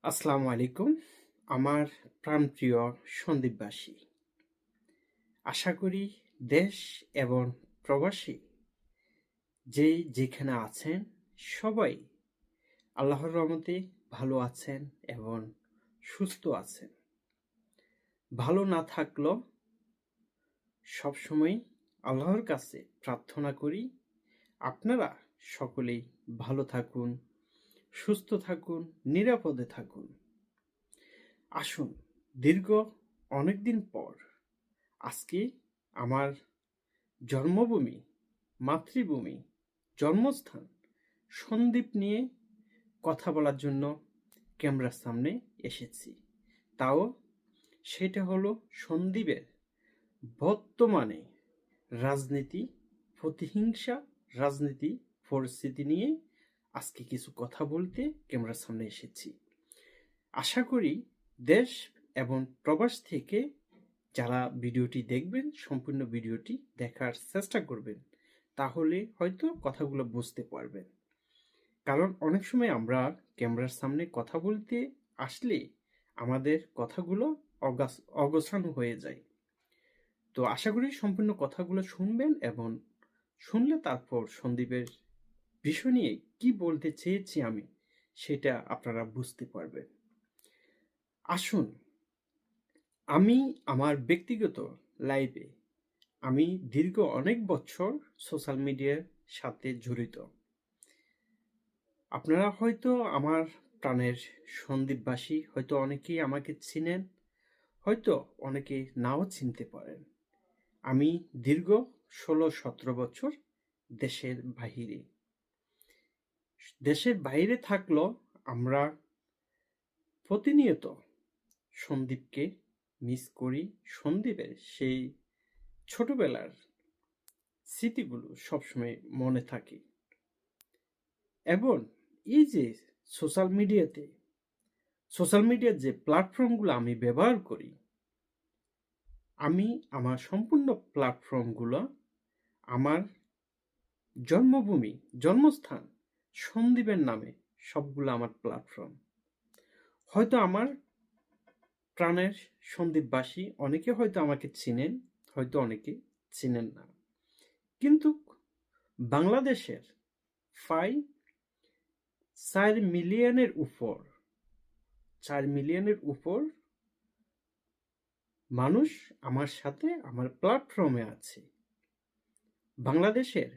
আসসালামু আলাইকুম। আমার প্রাণপ্রিয় সন্দ্বীপবাসী, আশা করি দেশ এবং প্রবাসী যেখানে আছেন সবাই আল্লাহর রহমতে ভালো আছেন এবং সুস্থ আছেন। ভালো না থাকলেও সবসময় আল্লাহর কাছে প্রার্থনা করি আপনারা সকলেই ভালো থাকুন, সুস্থ থাকুন, নিরাপদে থাকুন। আসুন, দীর্ঘ অনেকদিন পর আজকে আমার জন্মভূমি, মাতৃভূমি, জন্মস্থান সন্দ্বীপ নিয়ে কথা বলার জন্য ক্যামেরার সামনে এসেছি। তাও সেটা হলো সন্দ্বীপের বর্তমানে রাজনীতি, প্রতিহিংসা, রাজনীতি পরিস্থিতি নিয়ে আজকে কিছু কথা বলতে ক্যামেরার সামনে এসেছি। আশা করি দেশ এবং প্রবাস থেকে যারা ভিডিওটি দেখবেন সম্পূর্ণ ভিডিওটি দেখার চেষ্টা করবেন, তাহলে হয়তো কথাগুলো বুঝতে পারবেন। কারণ অনেক সময় আমরা ক্যামেরার সামনে কথা বলতে আসলে আমাদের কথাগুলো অগোছালো হয়ে যায়। তো আশা করি সম্পূর্ণ কথাগুলো শুনবেন এবং শুনলে তারপর সন্দ্বীপের বিষয় নিয়ে কি বলতে চেয়েছি আমি সেটা আপনারা বুঝতে পারবেন। আসুন, আমি আমার ব্যক্তিগত লাইফে আমি দীর্ঘ অনেক বছর সোশ্যাল মিডিয়ার সাথে জড়িত। আপনারা হয়তো আমার প্রাণের সন্দ্বীপবাসী, হয়তো অনেকেই আমাকে চিনেন, হয়তো অনেকে নাও চিনতে পারেন। আমি দীর্ঘ ১৬-১৭ বছর দেশের বাহিরে। দেশের বাইরে থাকলেও আমরা প্রতিনিয়ত সন্দ্বীপকে মিস করি। সন্দ্বীপের সেই ছোটবেলার স্মৃতিগুলো সবসময় মনে থাকে। এবং এই যে সোশ্যাল মিডিয়ার যে প্ল্যাটফর্মগুলো আমি ব্যবহার করি, আমি আমার সম্পূর্ণ প্ল্যাটফর্মগুলো আমার জন্মভূমি, জন্মস্থান সন্দ্বীপের নামে সবগুলো আমার প্ল্যাটফর্ম। হয়তো আমার প্রাণের সন্দ্বীপবাসী অনেকে হয়তো আমাকে চিনেন, হয়তো অনেকে চিনেন না। কিন্তু বাংলাদেশের প্রায় 4 মিলিয়নের উপর মানুষ আমার সাথে আমার প্ল্যাটফর্মে আছে। বাংলাদেশের